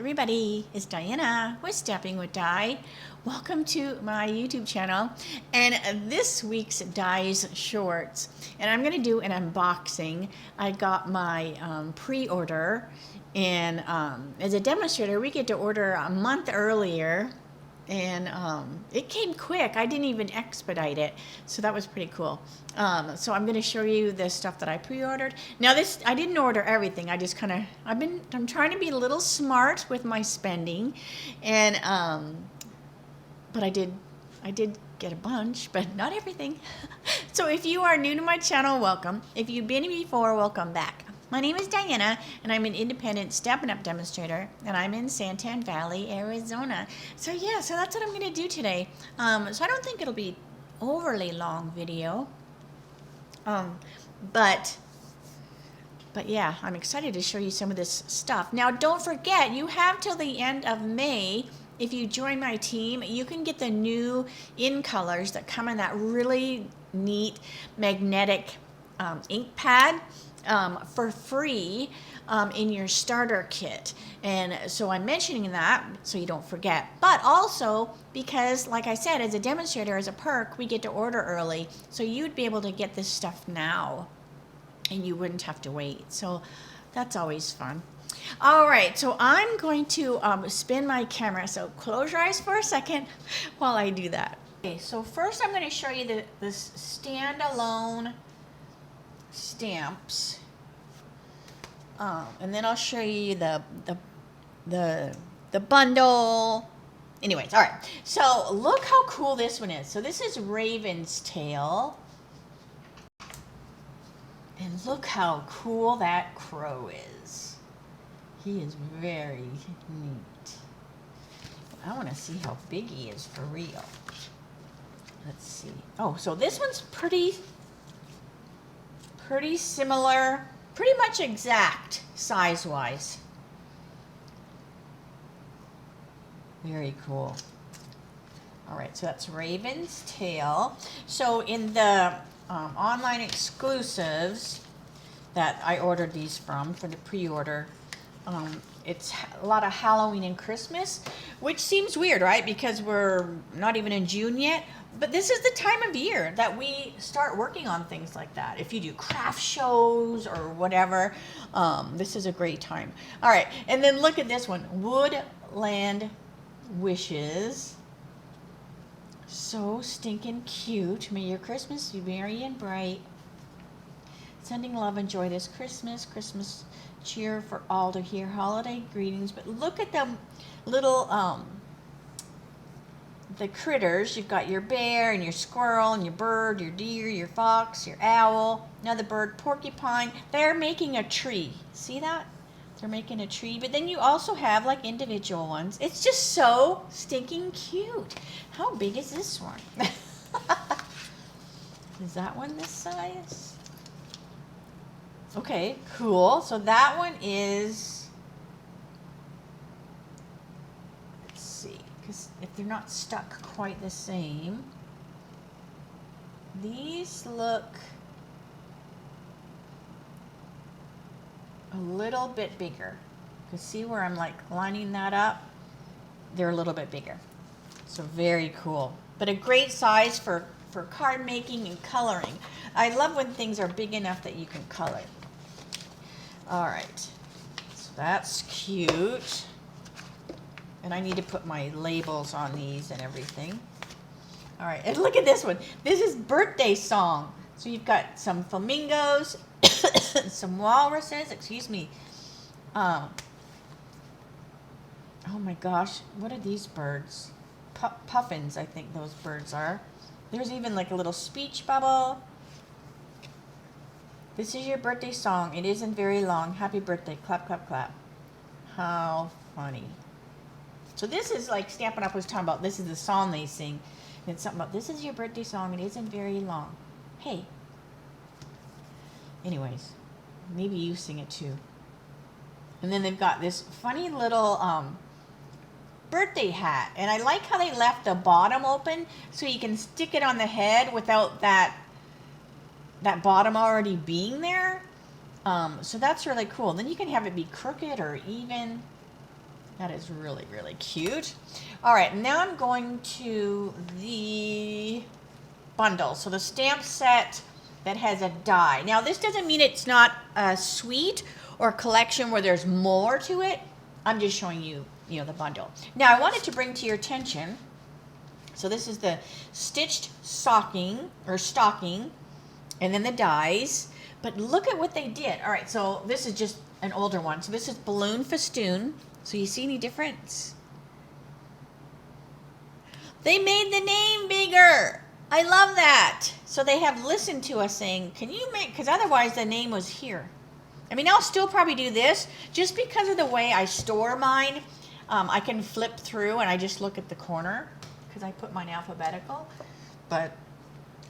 everybody, it's Diana with Stamping with Di. Welcome to my YouTube channel and this week's Di's Shorts. And I'm going to do an unboxing. I got my pre-order, and as a demonstrator we get to order a month earlier, and it came quick. I didn't even expedite it, so that was pretty cool. So I'm going to show you the stuff that I pre-ordered. Now this, I didn't order everything. I just kind of, I'm trying to be a little smart with my spending, and but I did get a bunch, but not everything. So if you are new to my channel, welcome. If you've been here before, welcome back. My name is Diana, and I'm an independent Stampin' Up demonstrator, and I'm in Santan Valley, Arizona. So yeah, so that's what I'm going to do today. So I don't think it'll be overly long video, but yeah, I'm excited to show you some of this stuff. Now, don't forget, you have till the end of May. If you join my team, you can get the new in colors that come in that really neat magnetic ink pad for free in your starter kit. And so I'm mentioning that so you don't forget, but also because, like I said, as a demonstrator, as a perk, we get to order early, so you'd be able to get this stuff now and you wouldn't have to wait. So that's always fun. All right, so I'm going to spin my camera, so close your eyes for a second while I do that. Okay, so first I'm going to show you the Standalone stamps, and then I'll show you the bundle. Anyways, all right, so look how cool this one is. So this is Raven's Tail, and look how cool that crow is. He is very neat. I want to see how big he is for real. Let's see. Oh, so this one's pretty similar, pretty much exact size-wise. Very cool. All right, so that's Raven's Tail. So in the online exclusives that I ordered these from for the pre-order, it's a lot of Halloween and Christmas, which seems weird, right? Because we're not even in June yet. But this is the time of year that we start working on things like that. If you do craft shows or whatever, this is a great time. All right, and then look at this one, Woodland Wishes. So stinking cute. May your Christmas be merry and bright. Sending love and joy this Christmas. Christmas cheer for all to hear. Holiday greetings. But look at the little the critters. You've got your bear and your squirrel and your bird, your deer, your fox, your owl, another bird, porcupine. They're making a tree. See that? They're making a tree. But then you also have like individual ones. It's just so stinking cute. How big is this one? Is that one this size? Okay, cool. So that one is, let's see, because if they're not stuck quite the same, these look a little bit bigger. Because see where I'm like lining that up? They're a little bit bigger. So very cool. But a great size for card making and coloring. I love when things are big enough that you can color. All right, so that's cute. And I need to put my labels on these and everything. All right, and look at this one. This is Birthday Song. So you've got some flamingos, some walruses, excuse me. Oh my gosh, what are these birds? Puffins, I think those birds are. There's even like a little speech bubble. This is your birthday song. It isn't very long. Happy birthday. Clap, clap, clap. How funny. So this is like Stampin' Up was talking about. This is the song they sing. And it's something about, this is your birthday song. It isn't very long. Hey. Anyways, maybe you sing it too. And then they've got this funny little birthday hat. And I like how they left the bottom open so you can stick it on the head without that bottom already being there. So that's really cool. Then you can have it be crooked or even. That is really, really cute. All right, now I'm going to the bundle. So the stamp set that has a die. Now this doesn't mean it's not a suite or collection where there's more to it. I'm just showing you, the bundle. Now I wanted to bring to your attention, so this is the stitched stocking, and then the dies. But look at what they did. All right, so this is just an older one. So this is balloon festoon. So you see any difference? They made the name bigger. I love that. So they have listened to us saying, can you make, because otherwise the name was here. I mean, I'll still probably do this just because of the way I store mine. I can flip through and I just look at the corner because I put mine alphabetical. But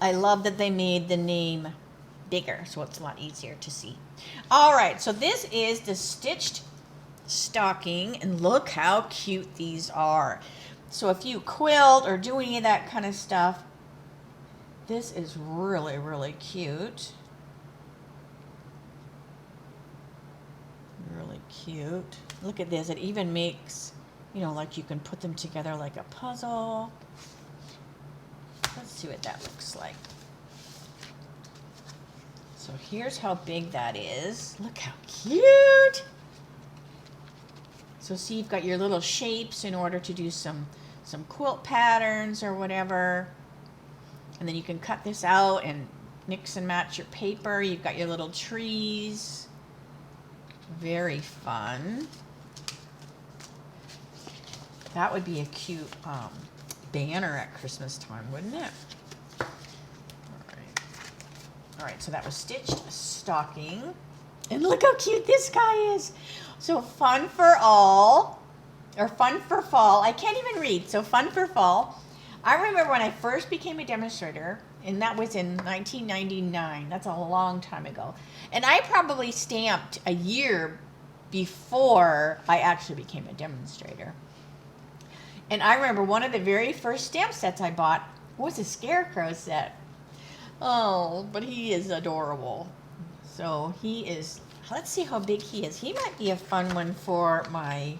I love that they made the name bigger, so it's a lot easier to see. All right, so this is the stitched stocking, and look how cute these are. So if you quilt or do any of that kind of stuff, this is really, really cute. Really cute. Look at this. It even makes, like you can put them together like a puzzle. Let's see what that looks like. So here's how big that is. Look how cute. So see, you've got your little shapes in order to do some quilt patterns or whatever. And then you can cut this out and mix and match your paper. You've got your little trees. Very fun. That would be a cute banner at Christmas time, wouldn't it? All right, so that was stitched stocking. And look how cute this guy is. So fun for all, or fun for fall. I can't even read, so fun for fall. I remember when I first became a demonstrator, and that was in 1999. That's a long time ago. And I probably stamped a year before I actually became a demonstrator. And I remember one of the very first stamp sets I bought was a scarecrow set. Oh, but he is adorable. So he is, let's see how big he is. He might be a fun one for my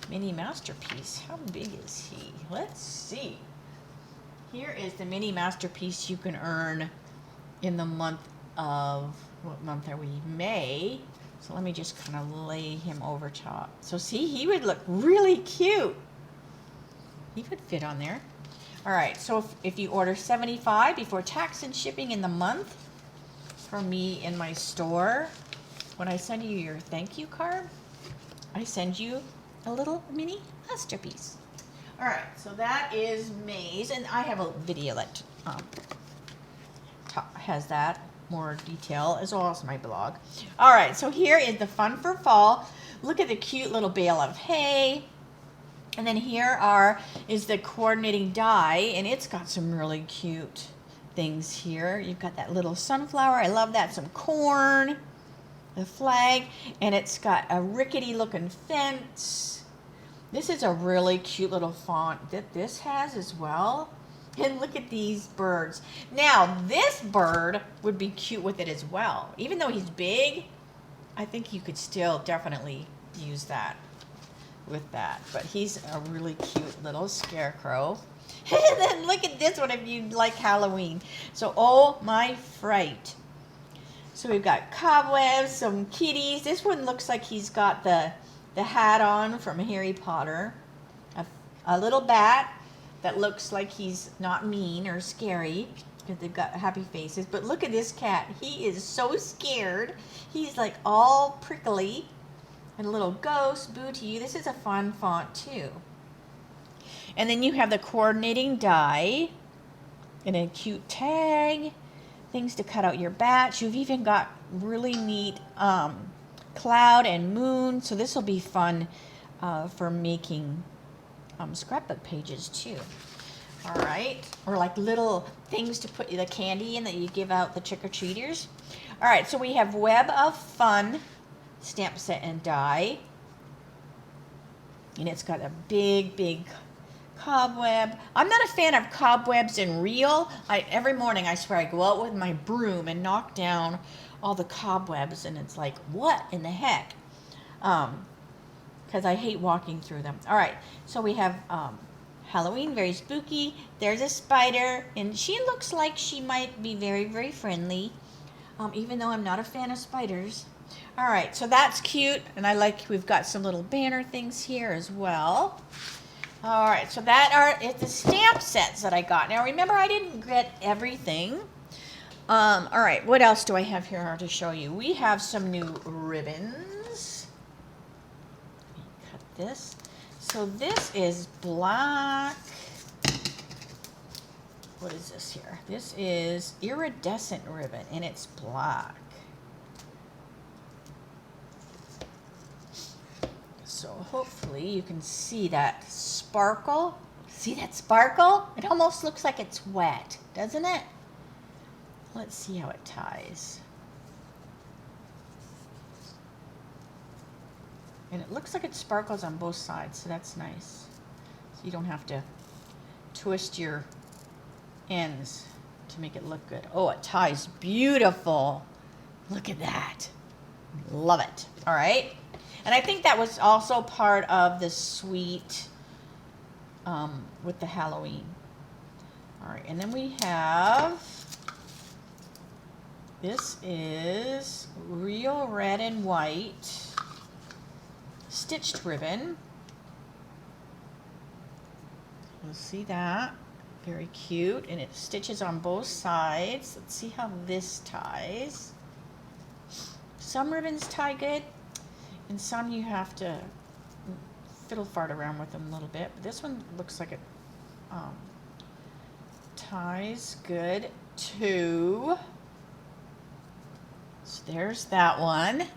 mini masterpiece. How big is he? Let's see. Here is the mini masterpiece you can earn in the month of, what month are we? May. So let me just kind of lay him over top. So see, he would look really cute. He would fit on there. All right, so if you order $75 before tax and shipping in the month from me in my store, when I send you your thank you card, I send you a little mini masterpiece. All right, so that is May's, and I have a video that has that more detail, as well as my blog. All right, so here is the fun for fall. Look at the cute little bale of hay. And then here is the coordinating die, and it's got some really cute things here. You've got that little sunflower. I love that. Some corn, the flag, and it's got a rickety looking fence. This is a really cute little font that this has as well. And look at these birds. Now, this bird would be cute with it as well. Even though he's big, I think you could still definitely use that with that. But he's a really cute little scarecrow. And then look at this one if you like Halloween. So, oh my fright. So we've got cobwebs, some kitties. This one looks like he's got the hat on from Harry Potter. A little bat that looks like he's not mean or scary because they've got happy faces. But look at this cat. He is so scared. He's like all prickly. And a little ghost, boo to you. This is a fun font too. And then you have the coordinating die and a cute tag, things to cut out your batch. You've even got really neat cloud and moon. So this will be fun for making scrapbook pages too. All right, or like little things to put the candy in that you give out the trick-or-treaters. All right, so we have Web of Fun stamp set and die, and it's got a big cobweb. I'm not a fan of cobwebs in real. Every morning I swear I go out with my broom and knock down all the cobwebs, and it's like, what in the heck? because I hate walking through them. All right, so we have Halloween, very spooky. There's a spider, and she looks like she might be very, very friendly, even though I'm not a fan of spiders. All right, so that's cute, and I like we've got some little banner things here as well. All right, so it's the stamp sets that I got. Now remember, I didn't get everything. All right, what else do I have here to show you? We have some new ribbons. Let me cut this. So this is black. What is this here? This is iridescent ribbon, and it's black. So hopefully you can see that sparkle. See that sparkle? It almost looks like it's wet, doesn't it? Let's see how it ties. And it looks like it sparkles on both sides, so that's nice. So you don't have to twist your ends to make it look good. Oh, it ties beautiful. Look at that. Love it. All right. And I think that was also part of the suite with the Halloween. All right, and then we have, this is real red and white stitched ribbon. You'll see that. Very cute, and it stitches on both sides. Let's see how this ties. Some ribbons tie good, and some you have to fiddle fart around with them a little bit. But this one looks like it ties good too. So there's that one.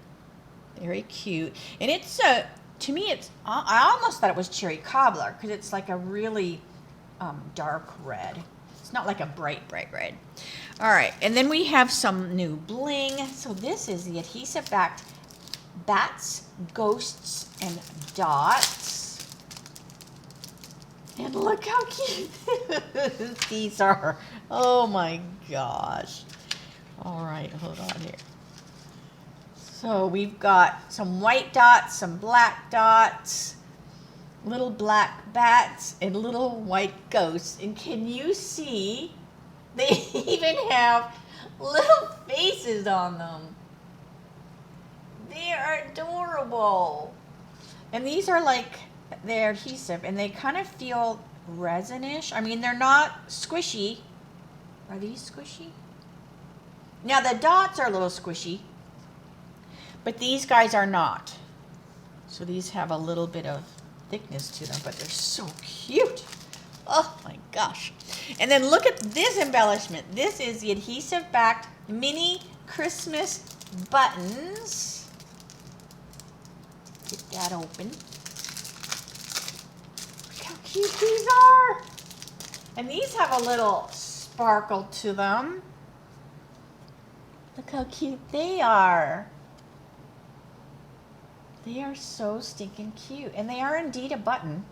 Very cute. And it's to me, it's I almost thought it was cherry cobbler because it's like a really dark red. It's not like a bright red. All right, and then we have some new bling. So this is the adhesive backed bats, ghosts, and dots. And look how cute these are. Oh my gosh. All right, hold on here. So we've got some white dots, some black dots, little black bats, and little white ghosts. And can you see, they even have little faces on them. They are adorable. And these are like, they're adhesive, and they kind of feel resin-ish. I mean, they're not squishy. Are these squishy? Now, the dots are a little squishy, but these guys are not. So these have a little bit of thickness to them, but they're so cute. Oh my gosh. And then look at this embellishment. This is the adhesive backed mini Christmas buttons. Get that open. Look how cute these are. And these have a little sparkle to them. Look how cute they are. They are so stinking cute. And they are indeed a button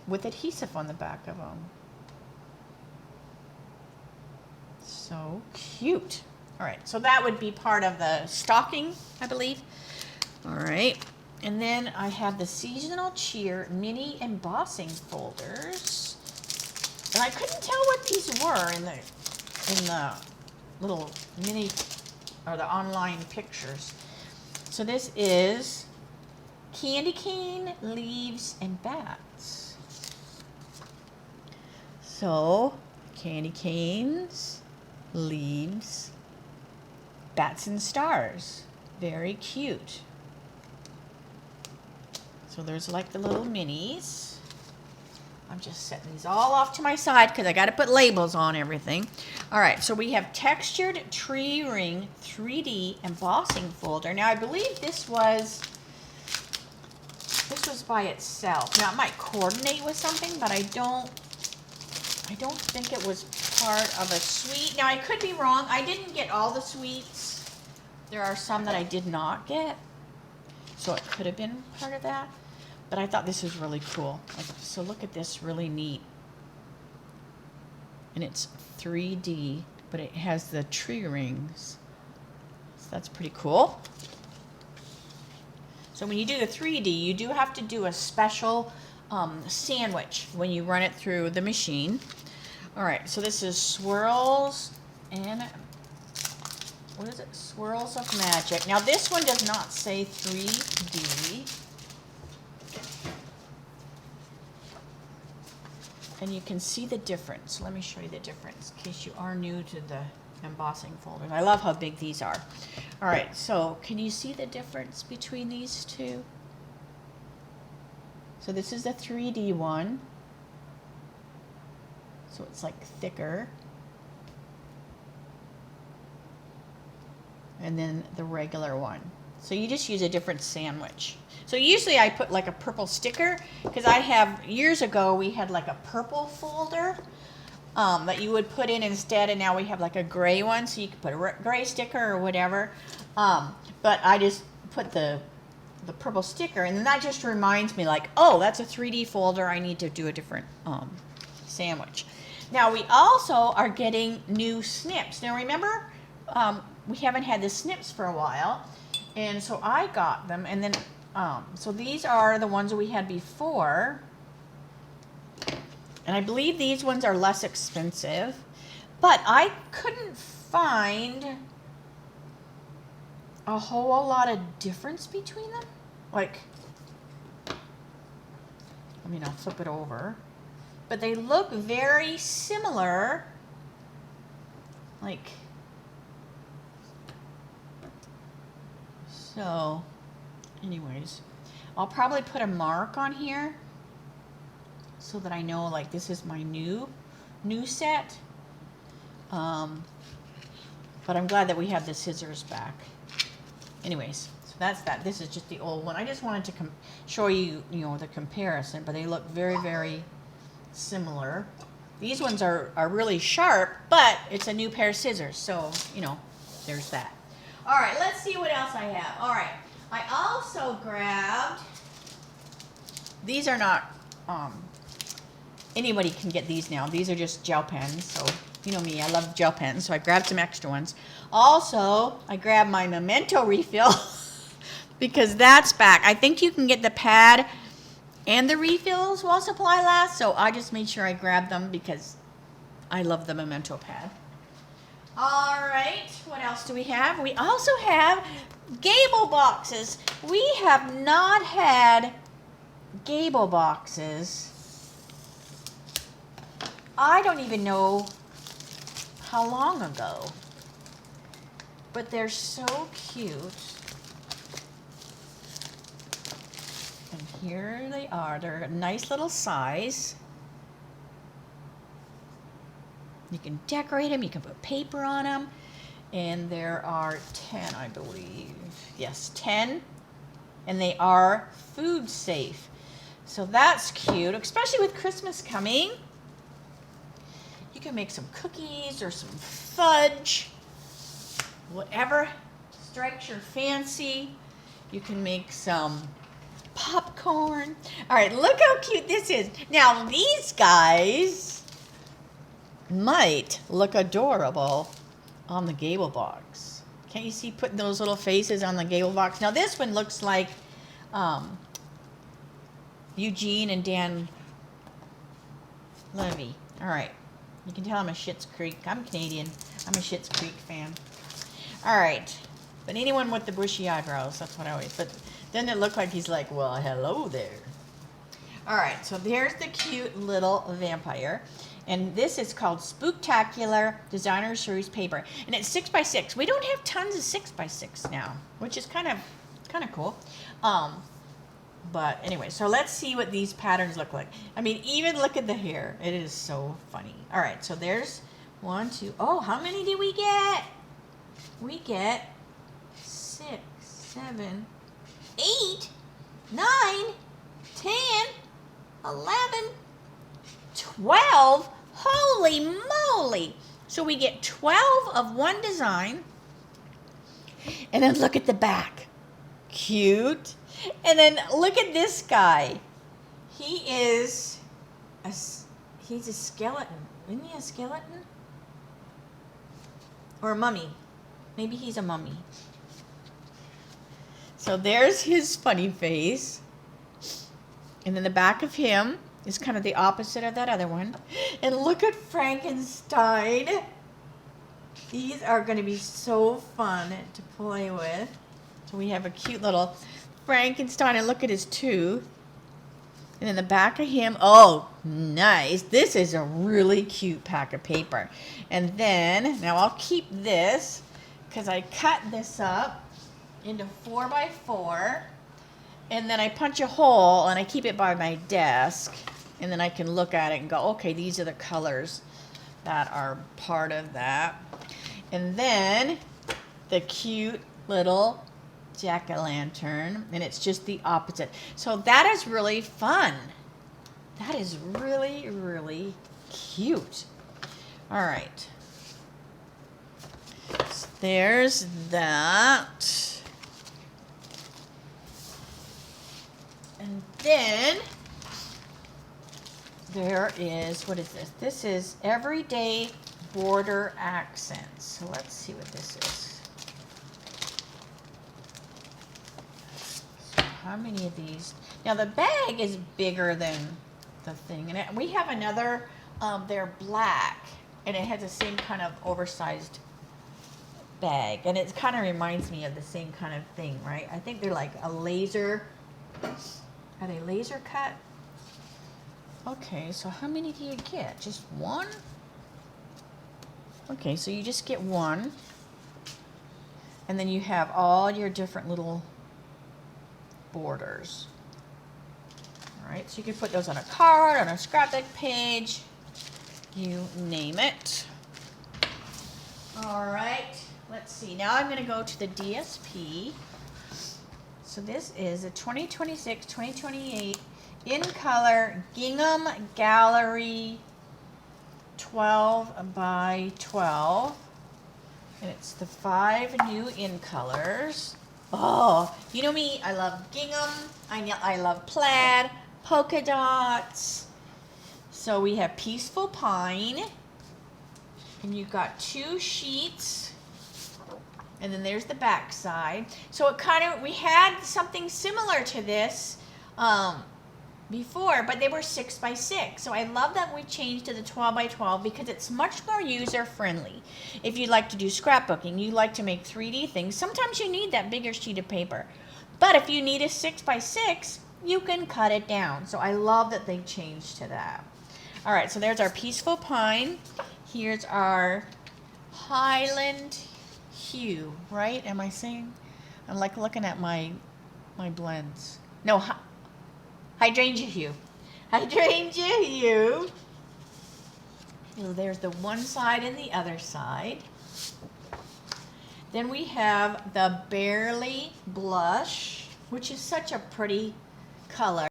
with adhesive on the back of them. So cute. All right, so that would be part of the stocking, I believe. All right, and then I have the Seasonal Cheer mini embossing folders. And I couldn't tell what these were in the little mini, or the online pictures. So this is candy cane, leaves, and bats. So candy canes, leaves, bats and stars. Very cute. So there's like the little minis. I'm just setting these all off to my side because I got to put labels on everything. All right, so we have textured tree ring 3D embossing folder. Now I believe this was by itself. Now it might coordinate with something, but I don't think it was part of a suite. Now I could be wrong. I didn't get all the suites. There are some that I did not get, so it could have been part of that. But I thought this was really cool. So look at this, really neat. And it's 3D, but it has the tree rings. So that's pretty cool. So when you do the 3D, you do have to do a special sandwich when you run it through the machine. All right, so this is Swirls and, what is it? Swirls of Magic. Now this one does not say 3D. And you can see the difference. Let me show you the difference in case you are new to the embossing folders. I love how big these are. All right, so can you see the difference between these two? So this is the 3D one. So it's like thicker. And then the regular one. So you just use a different sandwich. So usually I put like a purple sticker, because I have, years ago we had like a purple folder that you would put in instead, and now we have like a gray one, so you could put a gray sticker or whatever. But I just put the purple sticker, and then that just reminds me like, oh, that's a 3D folder, I need to do a different sandwich. Now we also are getting new snips. Now remember, we haven't had the snips for a while, and so I got them, and then so these are the ones that we had before, and I believe these ones are less expensive, but I couldn't find a whole lot of difference between them. Like, I mean, I'll flip it over, but they look very similar. Like, so anyways, I'll probably put a mark on here so that I know like this is my new set. But I'm glad that we have the scissors back. Anyways, so that's that. This is just the old one. I just wanted to show you, you know, the comparison, but they look very, very similar. These ones are really sharp, but it's a new pair of scissors, so, you know, there's that. All right, let's see what else I have. All right, I also grabbed, these are not, anybody can get these now. These are just gel pens, so you know me, I love gel pens, so I grabbed some extra ones. Also, I grabbed my Memento refill because that's back. I think you can get the pad and the refills while supply lasts, so I just made sure I grabbed them because I love the Memento pad. All right, what else do we have? We also have Gable boxes. We have not had Gable boxes. I don't even know how long ago, but they're so cute. And here they are. They're a nice little size. You can decorate them, you can put paper on them, and there are 10, I believe. Yes, 10, and they are food safe. So that's cute, especially with Christmas coming. You can make some cookies or some fudge, whatever strikes your fancy. You can make some popcorn. All right, look how cute this is. Now, these guys might look adorable on the Gable box. Can't you see putting those little faces on the Gable box? Now, this one looks like Eugene and Dan Levy. All right. You can tell I'm a Schitt's Creek. I'm Canadian. I'm a Schitt's Creek fan. All right. But anyone with the bushy eyebrows, that's what I always... But then it looked like he's like, well, hello there. All right. So there's the cute little vampire. And this is called Spooktacular Designer Series Paper. And it's 6x6. We don't have tons of 6x6 now, which is kind of cool. But anyway, so let's see what these patterns look like. I mean, even look at the hair. It is so funny. All right, so there's 1, 2. Oh, how many did we get? We get 6, 7, 8, 9, 10, 11, 12. Holy moly. So we get 12 of one design. And then look at the back. Cute. And then look at this guy. He's a skeleton. Isn't he a skeleton? Or a mummy. Maybe he's a mummy. So there's his funny face. And then the back of him is kind of the opposite of that other one. And look at Frankenstein. These are going to be so fun to play with. So we have a cute little Frankenstein, and look at his tooth. And then the back of him, oh, nice. This is a really cute pack of paper. And then, now I'll keep this because I cut this up into 4x4. And then I punch a hole and I keep it by my desk. And then I can look at it and go, okay, these are the colors that are part of that. And then the cute little jack-o'-lantern, and it's just the opposite. So that is really fun. That is really, really cute. All right. So there's that. And then there is, what is this? This is Everyday Border Accents. So let's see what this is. How many of these? Now the bag is bigger than the thing, and we have another. They're black, and it has the same kind of oversized bag, and it kind of reminds me of the same kind of thing, right? I think they're like a laser. Are they laser cut? Okay, so how many do you get? Just one? Okay, so you just get one, and then you have all your different little borders. All right, so you can put those on a card, on a scrapbook page, you name it. All right, let's see. Now I'm going to go to the DSP. So this is a 2026-2028 in color Gingham Gallery 12 by 12. And it's the 5 new in colors. Oh, you know me, I love gingham, I love plaid, polka dots. So we have Peaceful Pine, and you've got 2 sheets, and then there's the back side. So it kind of, we had something similar to this before, but they were 6 by 6. So I love that we changed to the 12 by 12 because it's much more user friendly. If you like to do scrapbooking, you like to make 3D things, sometimes you need that bigger sheet of paper. But if you need a 6 by 6, you can cut it down. So I love that they changed to that. All right, so there's our Peaceful Pine. Here's our Highland Hue, right? Am I saying? I'm like looking at my blends. No, Hydrangea Hue. Hydrangea Hue. So there's the one side and the other side. Then we have the Barely Blush, which is such a pretty color.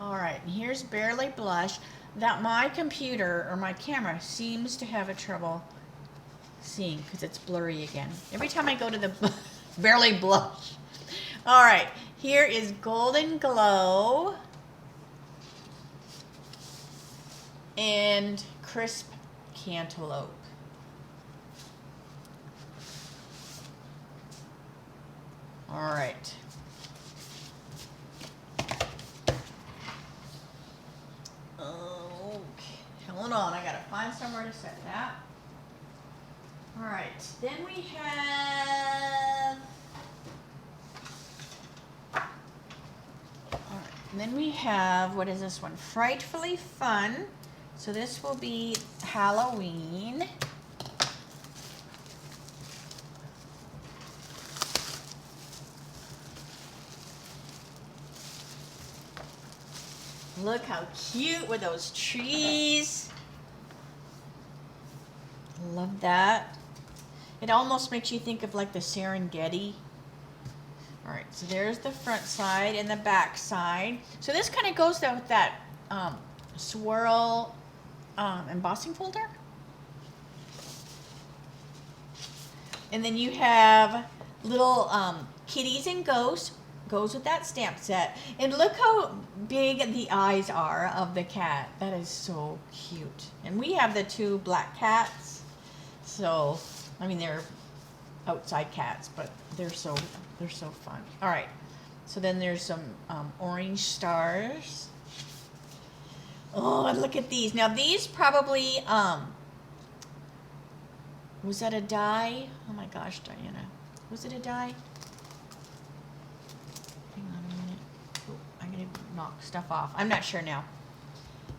All right, and here's Barely Blush that my computer or my camera seems to have a trouble seeing because it's blurry again. Every time I go to the Barely Blush. All right, here is Golden Glow and Crisp Cantaloupe. All right. Okay, hold on, I gotta find somewhere to set that. All right, then we have, and then we have, what is this one? Frightfully Fun. So this will be Halloween. Look how cute with those trees. Love that. It almost makes you think of like the Serengeti. All right, so there's the front side and the back side. So this kind of goes with that swirl embossing folder. And then you have little kitties and ghosts, goes with that stamp set. And look how big the eyes are of the cat. That is so cute. And we have the 2 black cats. So, I mean, they're outside cats, but they're so fun. All right, so then there's some orange stars. Oh, and look at these. Now these probably, was that a die? Oh my gosh, Diana. Was it a die? Hang on a minute. Oh, I'm going to knock stuff off. I'm not sure now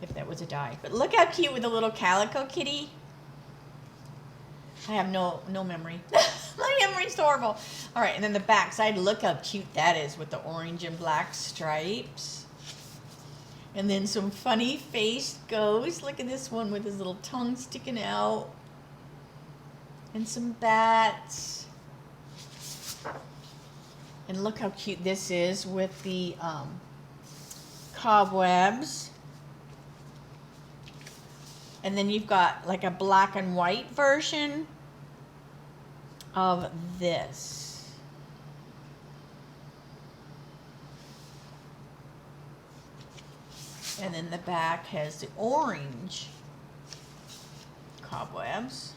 if that was a die. But look how cute with the little calico kitty. I have no memory. My memory's horrible. All right, and then the back side, look how cute that is with the orange and black stripes. And then some funny faced ghosts. Look at this one with his little tongue sticking out. And some bats. And look how cute this is with the cobwebs. And then you've got like a black and white version of this. And then the back has the orange cobwebs.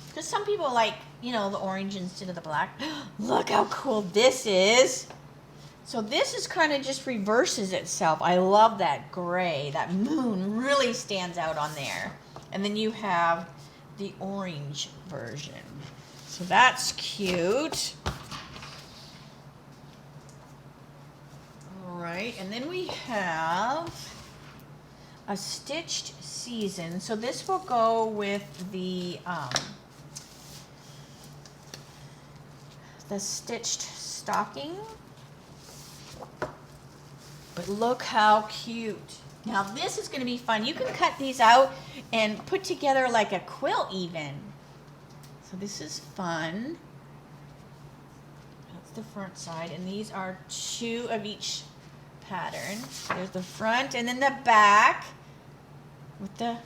Because some people like, you know, the orange instead of the black. Look how cool this is. So this is kind of just reverses itself. I love that gray. That moon really stands out on there. And then you have the orange version. So that's cute. All right, and then we have a stitched season. So this will go with the stitched stocking. But look how cute. Now this is going to be fun. You can cut these out and put together like a quilt even. So this is fun. That's the front side. And these are 2 of each pattern. There's the front and then the back with the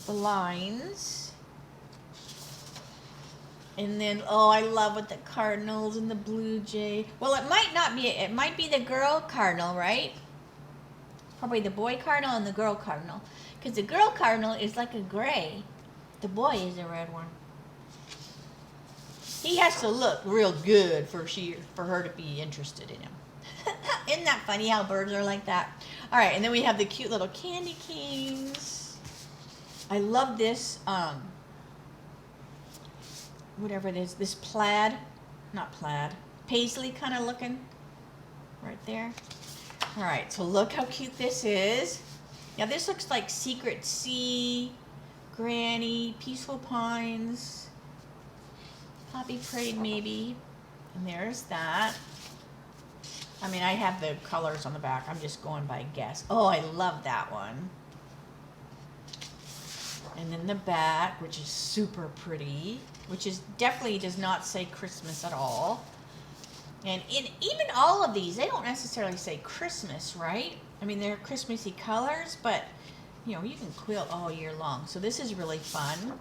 lines. And then, oh, I love with the cardinals and the blue jay. Well, it might not be, it might be the girl cardinal, right? Probably the boy cardinal and the girl cardinal. Because the girl cardinal is like a gray. The boy is a red one. He has to look real good for her to be interested in him. Isn't that funny how birds are like that? All right, and then we have the cute little candy canes. I love this, whatever it is, this plaid, not plaid, paisley kind of looking right there. All right, so look how cute this is. Now this looks like Secret Sea, Granny, Peaceful Pines, Poppy Parade maybe, and there's that. I mean, I have the colors on the back. I'm just going by guess. Oh, I love that one. And then the back, which is super pretty, which is definitely does not say Christmas at all. And even all of these, they don't necessarily say Christmas, right? I mean, they're Christmassy colors, but you know, you can quilt all year long. So this is really fun.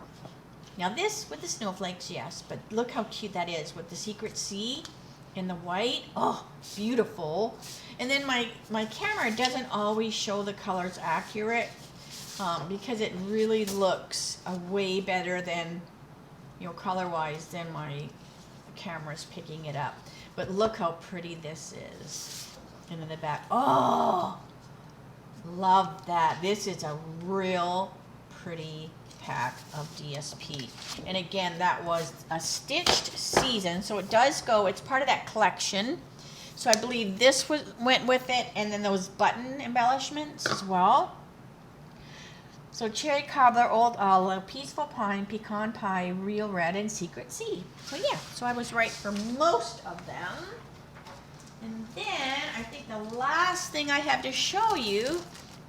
Now this with the snowflakes, yes, but look how cute that is with the Secret Sea in the white. Oh, beautiful. And then my camera doesn't always show the colors accurate because it really looks way better than, you know, color-wise than my camera's picking it up. But look how pretty this is. And in the back, oh, love that. This is a real pretty pack of DSP. And again, that was a stitched season, so it does go, it's part of that collection. So I believe this went with it, and then those button embellishments as well. So cherry cobbler, old olive, peaceful pine, pecan pie, real red, and secret sea. So yeah, so I was right for most of them. And then I think the last thing I have to show you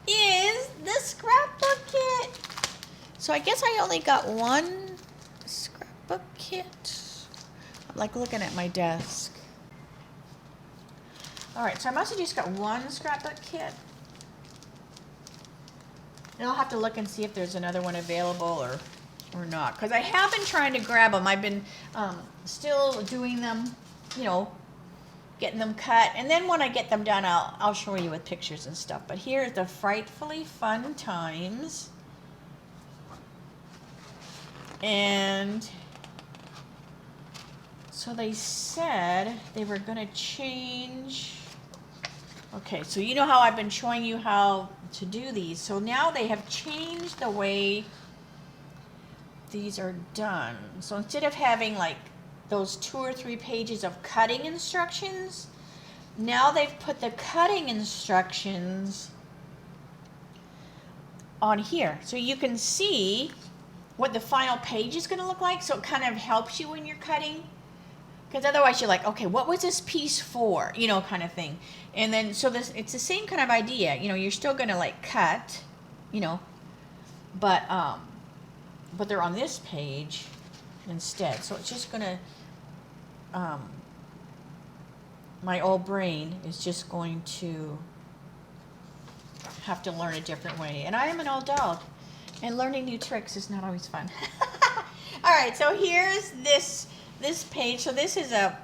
is the scrapbook kit. So I guess I only got one scrapbook kit. I'm like looking at my desk. All right, so I must have just got one scrapbook kit. And I'll have to look and see if there's another one available or not. Because I have been trying to grab them. I've been still doing them, you know, getting them cut. And then when I get them done, I'll show you with pictures and stuff. But here's the Frightfully Fun Times. And so they said they were going to change. Okay, so you know how I've been showing you how to do these. So now they have changed the way these are done. So instead of having like those 2 or 3 pages of cutting instructions, now they've put the cutting instructions on here. So you can see what the final page is going to look like. So it kind of helps you when you're cutting. Because otherwise you're like, okay, what was this piece for? You know, kind of thing. And then, so this, it's the same kind of idea. You know, you're still going to like cut, you know, but they're on this page instead. So it's just going to, my old brain is just going to have to learn a different way. And I am an old dog, and learning new tricks is not always fun. All right, so here's this page. So this is a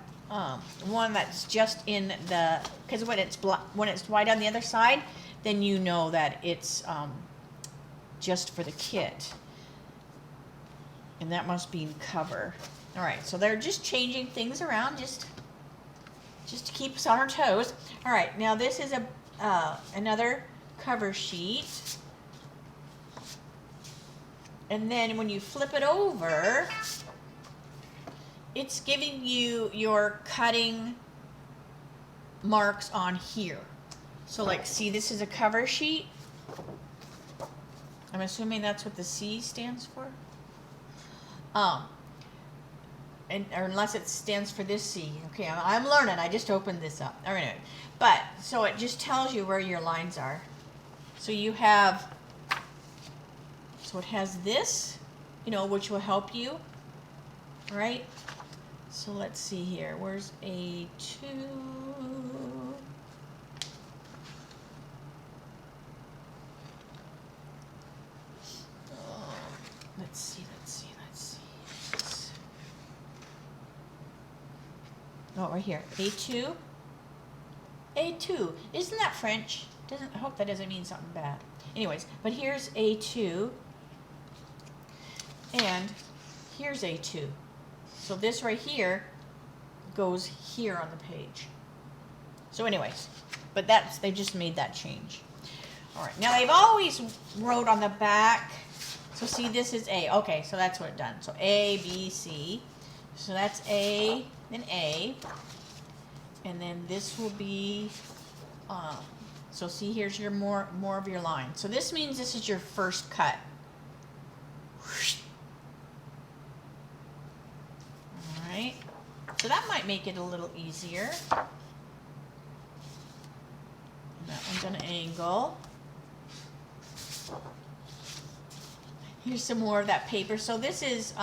one that's just in the, because when it's white on the other side, then you know that it's just for the kit, and that must be in cover. All right, so they're just changing things around just to keep us on our toes. All right, now this is a another cover sheet, and then when you flip it over, it's giving you your cutting marks on here. So like, see, this is a cover sheet. I'm assuming that's what the C stands for. Or unless it stands for this C. Okay, I'm learning. I just opened this up. All right, but so it just tells you where your lines are. So you have, so it has this, you know, which will help you, right? So let's see here. Where's A2? Let's see. Oh, right here. A2. A2. Isn't that French? I hope that doesn't mean something bad. Anyways, but here's A2. And here's A2. So this right here goes here on the page. So anyways, but they just made that change. All right, now they've always wrote on the back. So see, this is A. Okay, so that's what it done. So A, B, C. So that's A, then A. And then this will be, so see, here's your more of your line. So this means this is your first cut. Alright, so that might make it a little easier. And that one's on an angle. Here's some more of that paper. So this is,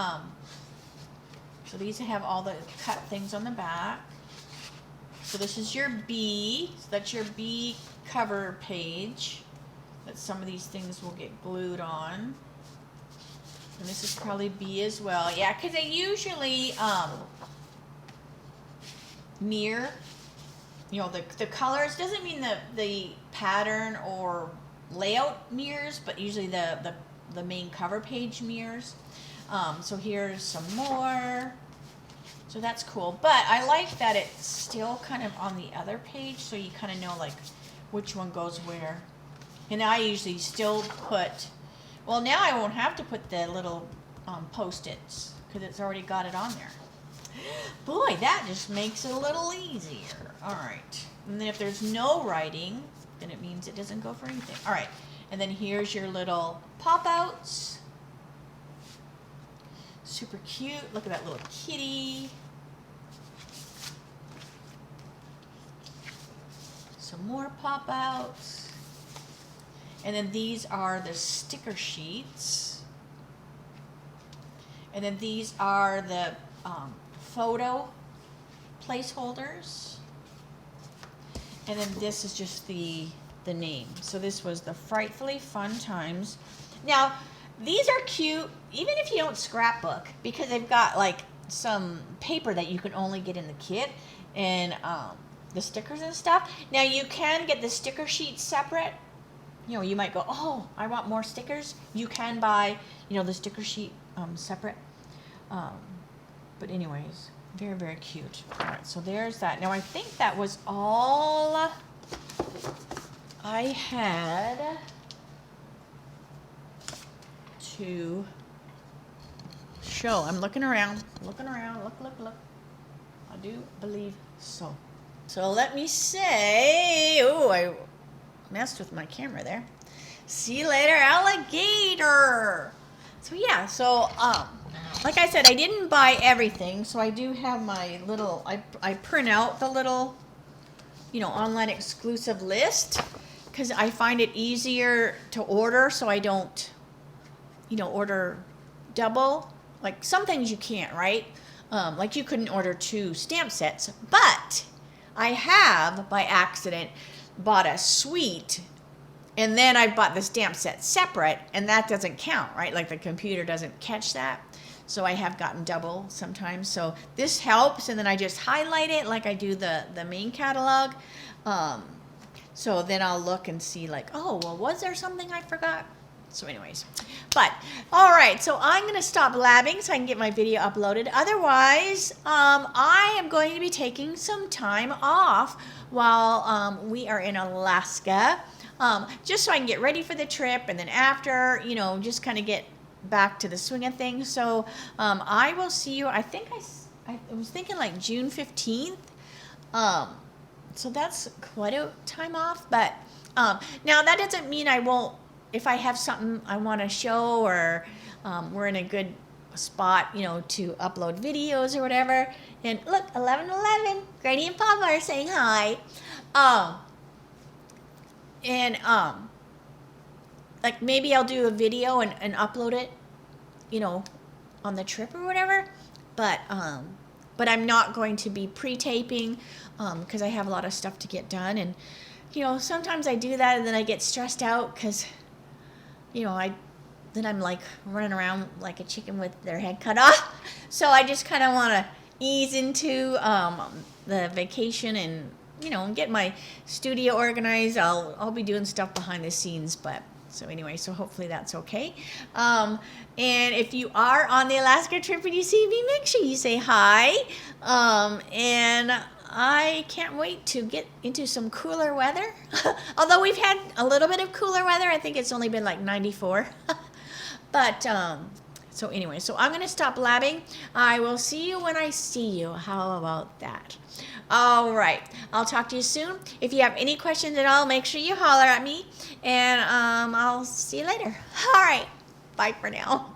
so these have all the cut things on the back. So this is your B, so that's your B cover page. That some of these things will get glued on. And this is probably B as well. Yeah, because they usually mirror, you know, the colors. Doesn't mean the pattern or layout mirrors, but usually the main cover page mirrors. So here's some more. So that's cool. But I like that it's still kind of on the other page, so you kind of know like which one goes where. And I usually still put, well, now I won't have to put the little Post-its because it's already got it on there. Boy, that just makes it a little easier. All right. And then if there's no writing, then it means it doesn't go for anything. All right. And then here's your little pop-outs. Super cute. Look at that little kitty. Some more pop-outs. And then these are the sticker sheets. And then these are the photo placeholders. And then this is just the name. So this was the Frightfully Fun Times. Now, these are cute, even if you don't scrapbook, because they've got like some paper that you can only get in the kit, and the stickers and stuff. Now you can get the sticker sheets separate. You know, you might go, oh, I want more stickers. You can buy, you know, the sticker sheet separate. But anyways, very, very cute. All right, so there's that. Now I think that was all I had to show. I'm looking around, look. I do believe so. So let me say, oh, I messed with my camera there. See you later, alligator. So yeah, so like I said, I didn't buy everything, so I do have my little, I print out the little, you know, online exclusive list, because I find it easier to order, so I don't, you know, order double. Like some things you can't, right? Like you couldn't order 2 stamp sets, but I have, by accident, bought a suite, and then I bought the stamp set separate, and that doesn't count, right? Like the computer doesn't catch that. So I have gotten double sometimes. So this helps, and then I just highlight it like I do the main catalog. So then I'll look and see like, oh, well, was there something I forgot? So anyways, but all right, so I'm going to stop blabbing so I can get my video uploaded. Otherwise, I am going to be taking some time off while we are in Alaska, just so I can get ready for the trip, and then after, you know, just kind of get back to the swing of things. So I will see you, I think I was thinking like June 15th. So that's quite a time off, but now that doesn't mean I won't, if I have something I want to show, or we're in a good spot, you know, to upload videos or whatever. And look, 11:11, Granny and Papa are saying hi. Like maybe I'll do a video and upload it, you know, on the trip or whatever. But I'm not going to be pre-taping because I have a lot of stuff to get done. And, you know, sometimes I do that and then I get stressed out because, you know, then I'm like running around like a chicken with their head cut off. So I just kind of want to ease into the vacation and, you know, get my studio organized. I'll be doing stuff behind the scenes, but so anyway, so hopefully that's okay. And if you are on the Alaska trip and you see me, make sure you say hi. And I can't wait to get into some cooler weather. Although we've had a little bit of cooler weather. I think it's only been like 94. But so anyway, so I'm going to stop blabbing. I will see you when I see you. How about that? All right. I'll talk to you soon. If you have any questions at all, make sure you holler at me. And I'll see you later. All right. Bye for now.